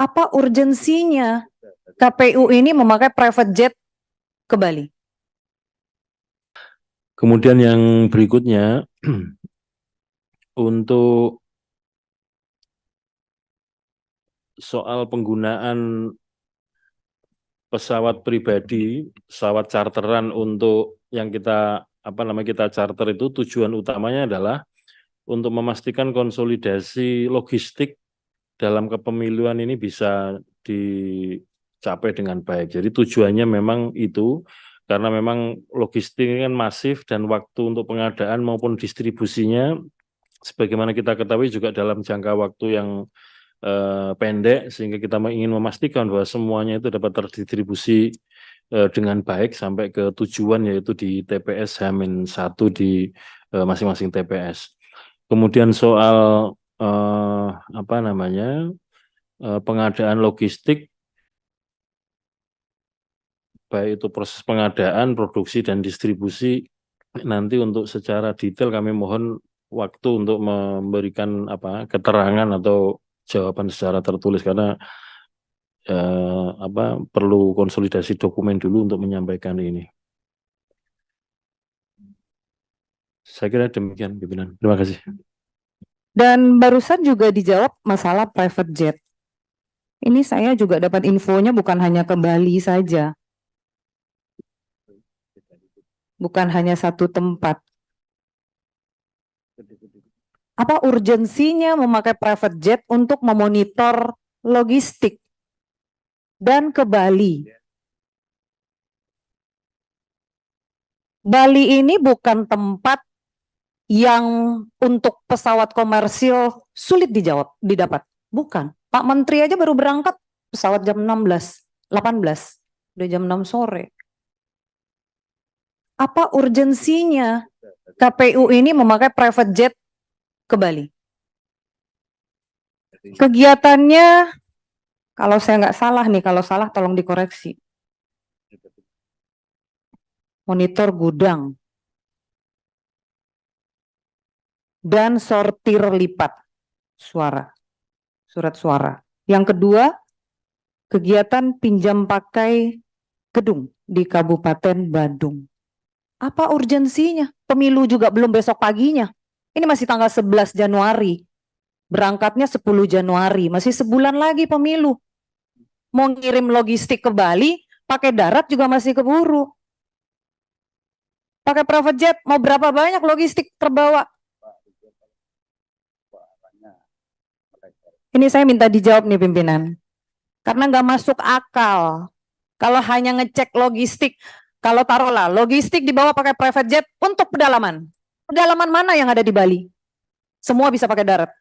Apa urgensinya KPU ini memakai private jet ke Bali? Kemudian yang berikutnya, untuk soal penggunaan pesawat pribadi, pesawat charteran untuk yang kita charter itu tujuan utamanya adalah untuk memastikan konsolidasi logistik dalam kepemiluan ini bisa dicapai dengan baik. Jadi tujuannya memang itu, karena memang logistik ini kan masif dan waktu untuk pengadaan maupun distribusinya, sebagaimana kita ketahui juga dalam jangka waktu yang pendek, sehingga kita ingin memastikan bahwa semuanya itu dapat terdistribusi dengan baik sampai ke tujuan, yaitu di TPS H-1 di masing-masing TPS. Kemudian soal pengadaan logistik, baik itu proses pengadaan, produksi, dan distribusi, nanti untuk secara detail kami mohon waktu untuk memberikan keterangan atau jawaban secara tertulis, karena perlu konsolidasi dokumen dulu untuk menyampaikan ini. Saya kira demikian, pimpinan. Terima kasih. Dan barusan juga dijawab masalah private jet. Ini saya juga dapat infonya bukan hanya ke Bali saja. Bukan hanya satu tempat. Apa urgensinya memakai private jet untuk memonitor logistik dan ke Bali? Bali ini bukan tempat yang untuk pesawat komersil sulit didapat. Bukan. Pak Menteri aja baru berangkat pesawat jam 16, 18, udah jam 6 sore. Apa urgensinya KPU ini memakai private jet ke Bali? Kegiatannya, kalau saya nggak salah nih, kalau salah tolong dikoreksi. Monitor gudang dan sortir lipat surat suara. Yang kedua, kegiatan pinjam pakai gedung di Kabupaten Badung. Apa urgensinya? Pemilu juga belum besok paginya. Ini masih tanggal 11 Januari. Berangkatnya 10 Januari. Masih sebulan lagi pemilu. Mau ngirim logistik ke Bali, pakai darat juga masih keburu. Pakai private jet, mau berapa banyak logistik terbawa? Ini saya minta dijawab nih pimpinan. Karena nggak masuk akal. Kalau hanya ngecek logistik, kalau taruhlah logistik dibawa pakai private jet untuk pedalaman. Pedalaman mana yang ada di Bali? Semua bisa pakai darat.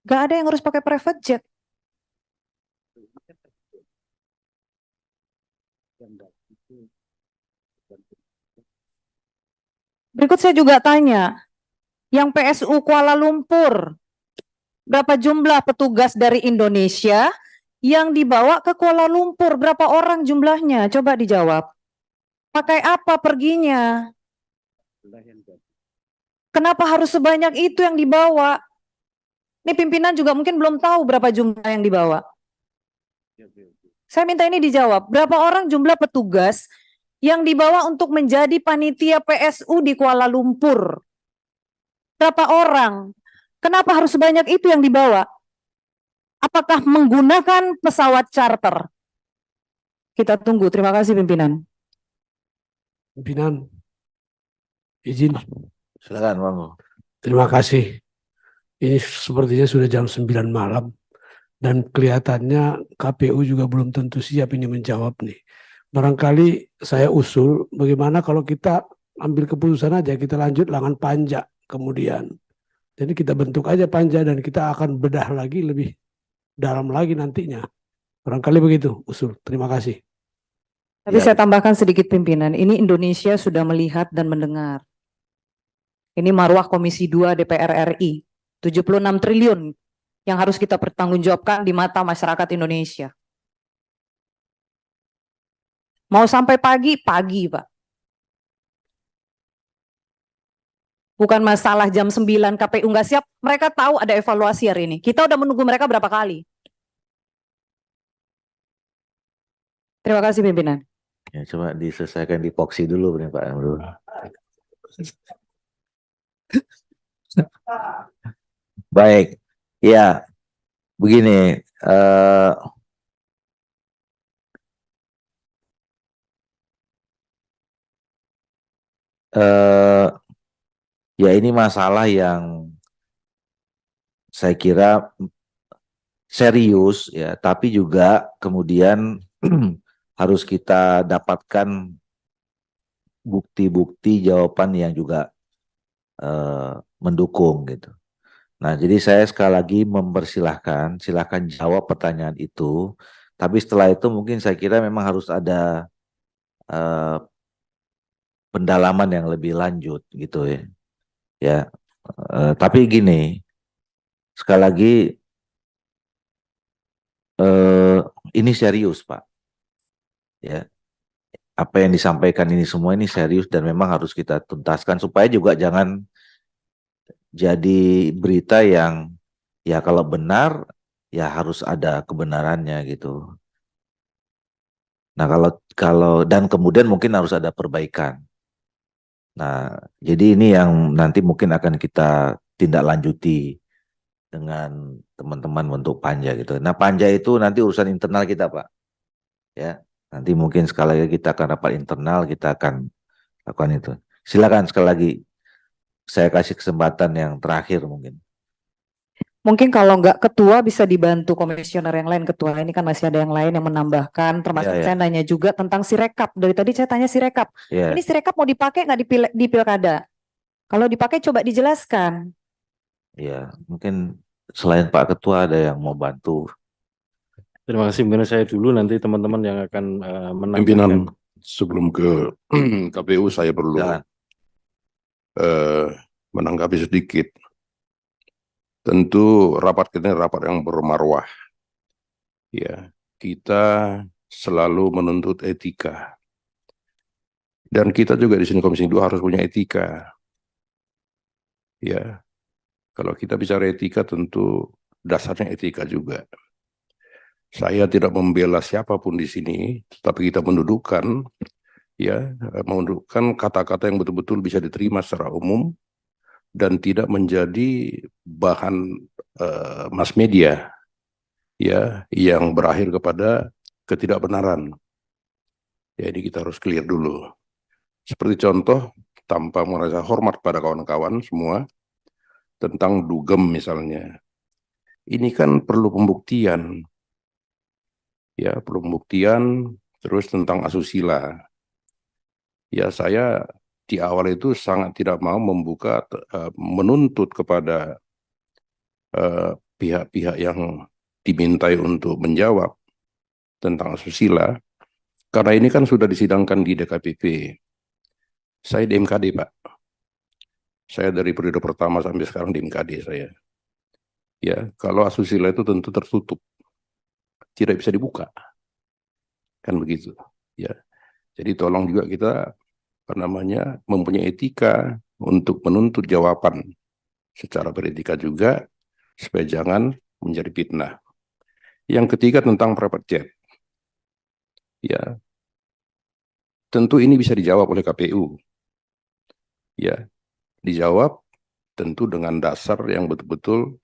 Gak ada yang harus pakai private jet. Berikut saya juga tanya, yang PSU Kuala Lumpur, berapa jumlah petugas dari Indonesia yang dibawa ke Kuala Lumpur? Berapa orang jumlahnya? Coba dijawab. Pakai apa perginya? Kenapa harus sebanyak itu yang dibawa? Ini pimpinan juga mungkin belum tahu berapa jumlah yang dibawa. Saya minta ini dijawab. Berapa orang jumlah petugas yang dibawa untuk menjadi panitia PSU di Kuala Lumpur? Berapa orang? Kenapa harus sebanyak itu yang dibawa? Apakah menggunakan pesawat charter? Kita tunggu. Terima kasih pimpinan. Pimpinan, izin. Silakan, Monggo. Terima kasih. Ini sepertinya sudah jam 9 malam dan kelihatannya KPU juga belum tentu siap ini menjawab nih. Barangkali saya usul bagaimana kalau kita ambil keputusan aja, kita lanjut lengan panja kemudian. Jadi kita bentuk aja panja dan kita akan bedah lagi lebih dalam lagi nantinya. Barangkali begitu usul. Terima kasih. Tapi Ya. saya tambahkan sedikit pimpinan. Ini Indonesia sudah melihat dan mendengar. Ini marwah Komisi 2 DPR RI. 76 triliun yang harus kita pertanggungjawabkan di mata masyarakat Indonesia. Mau sampai pagi, Pak. Bukan masalah jam 9 KPU nggak siap, mereka tahu ada evaluasi hari ini. Kita udah menunggu mereka berapa kali. Terima kasih pimpinan. Ya, coba diselesaikan di Poksi dulu nih Pak Amrul. Baik, ya begini. Ya ini masalah yang saya kira serius ya, tapi juga kemudian harus kita dapatkan bukti-bukti jawaban yang juga mendukung gitu. Nah, jadi saya sekali lagi mempersilahkan, silahkan jawab pertanyaan itu. Tapi setelah itu mungkin saya kira memang harus ada pendalaman yang lebih lanjut gitu ya. Ya, tapi gini, sekali lagi ini serius Pak. Ya, apa yang disampaikan ini semua ini serius dan memang harus kita tuntaskan supaya juga jangan jadi berita yang ya kalau benar ya harus ada kebenarannya gitu. Nah, kalau dan kemudian mungkin harus ada perbaikan. Nah, jadi ini yang nanti mungkin akan kita tindak lanjuti dengan teman-teman untuk panja gitu. Nah, panja itu nanti urusan internal kita, Pak. Ya, nanti mungkin sekali lagi kita akan rapat internal, kita akan lakukan itu. Silakan sekali lagi saya kasih kesempatan yang terakhir mungkin. Mungkin kalau nggak ketua bisa dibantu komisioner yang lain. Ketua ini kan masih ada yang lain yang menambahkan. Termasuk Ya, ya. saya nanya juga tentang Sirekap. Dari tadi saya tanya Sirekap. Ya, Ini Sirekap mau dipakai nggak di pilkada? Kalau dipakai coba dijelaskan. ya. Mungkin selain Pak Ketua ada yang mau bantu. Terima kasih pimpinan, saya dulu, nanti teman-teman yang akan menambahkan. Pimpinan, sebelum ke KPU saya perlu Jangan. menanggapi sedikit. Tentu rapat kita ini rapat yang bermarwah. Ya, kita selalu menuntut etika. Dan kita juga di sini Komisi 2 harus punya etika. Ya, kalau kita bicara etika tentu dasarnya etika juga. Saya tidak membela siapapun di sini, tetapi kita mendudukkan kata-kata yang betul-betul bisa diterima secara umum dan tidak menjadi bahan mass media ya yang berakhir kepada ketidakbenaran. Jadi kita harus clear dulu. Seperti contoh, tanpa merasa hormat pada kawan-kawan semua, tentang dugem misalnya. Ini kan perlu pembuktian. Ya, perlu pembuktian, terus tentang asusila. Ya, saya di awal itu sangat tidak mau menuntut kepada pihak-pihak yang dimintai untuk menjawab tentang asusila, karena ini kan sudah disidangkan di DKPP. Saya di MKD, Pak. Saya dari periode pertama sampai sekarang di MKD saya. Ya, kalau asusila itu tentu tertutup, tidak bisa dibuka, kan begitu. Ya, jadi tolong juga kita mempunyai etika untuk menuntut jawaban secara beretika juga, supaya jangan menjadi fitnah. Yang ketiga tentang private jet. Ya, tentu ini bisa dijawab oleh KPU. Ya, dijawab tentu dengan dasar yang betul-betul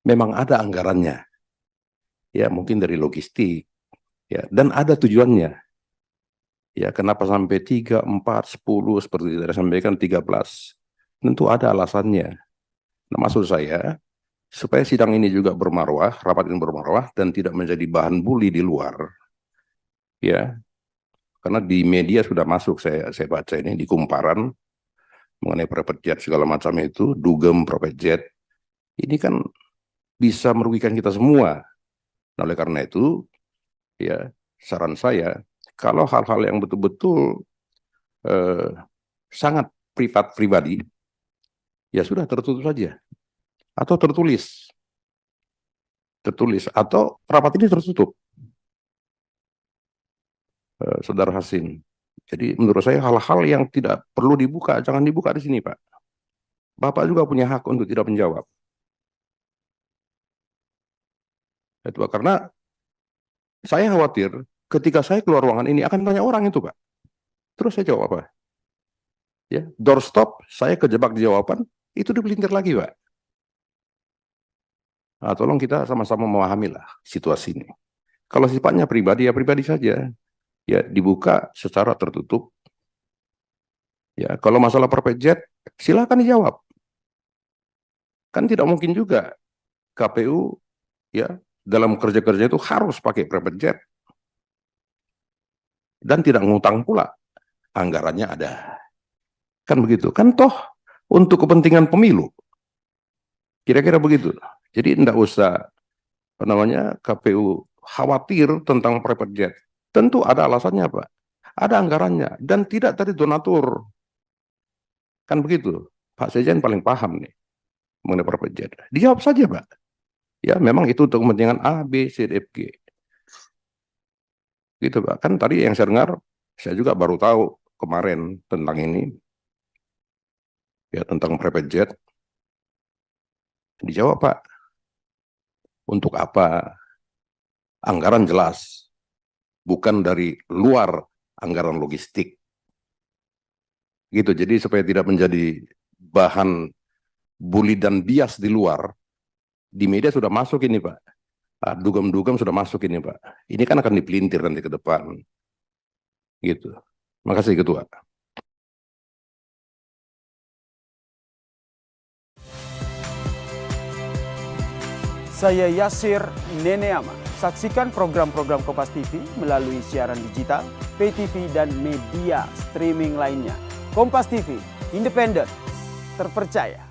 memang ada anggarannya. Ya, mungkin dari logistik. Ya, dan ada tujuannya. Ya, kenapa sampai 3, 4, 10 seperti tadi sampaikan 13? Tentu ada alasannya. Nah, maksud saya supaya sidang ini juga bermarwah, rapat ini bermarwah dan tidak menjadi bahan bully di luar. Ya. Karena di media sudah masuk saya baca ini di kumparan mengenai private jet segala macam itu, dugem private jet. Ini kan bisa merugikan kita semua. Nah, oleh karena itu ya saran saya, kalau hal-hal yang betul-betul sangat privat pribadi, ya sudah tertutup saja. Atau tertulis, atau rapat ini tertutup. Saudara Hasim. Jadi menurut saya hal-hal yang tidak perlu dibuka, jangan dibuka di sini, Pak. Bapak juga punya hak untuk tidak menjawab. Itu Pak, karena saya khawatir ketika saya keluar ruangan ini akan tanya orang itu Pak. Terus saya jawab apa? Ya, doorstop, saya kejebak di jawaban, itu dipelintir lagi Pak. Nah, tolong kita sama-sama memahami lah situasi ini. Kalau sifatnya pribadi, ya pribadi saja. Ya, dibuka secara tertutup. Ya, kalau masalah private jet, silakan dijawab. Kan tidak mungkin juga KPU ya dalam kerja-kerja itu harus pakai private jet. Dan tidak ngutang pula. Anggarannya ada. Kan begitu. Kan toh untuk kepentingan pemilu. Kira-kira begitu. Jadi tidak usah KPU khawatir tentang private jet. Tentu ada alasannya Pak. Ada anggarannya dan tidak dari donatur. Kan begitu. Pak Sekjen paling paham nih mengenai private jet. Dijawab saja Pak. Ya memang itu untuk kepentingan A, B, C, D, F, G. Gitu Pak. Kan tadi yang saya dengar, saya juga baru tahu kemarin tentang ini. Ya tentang private jet. Dijawab Pak. Untuk apa? Anggaran jelas. Bukan dari luar anggaran logistik. Gitu. Jadi supaya tidak menjadi bahan bully dan bias di luar. Di media sudah masuk ini Pak. Dugam-dugam sudah masuk ini Pak. Ini kan akan dipelintir nanti ke depan. Gitu. Makasih Ketua. Saya Yasir Neneama. Saksikan program-program Kompas TV melalui siaran digital, pay TV, dan media streaming lainnya. Kompas TV, independen, terpercaya.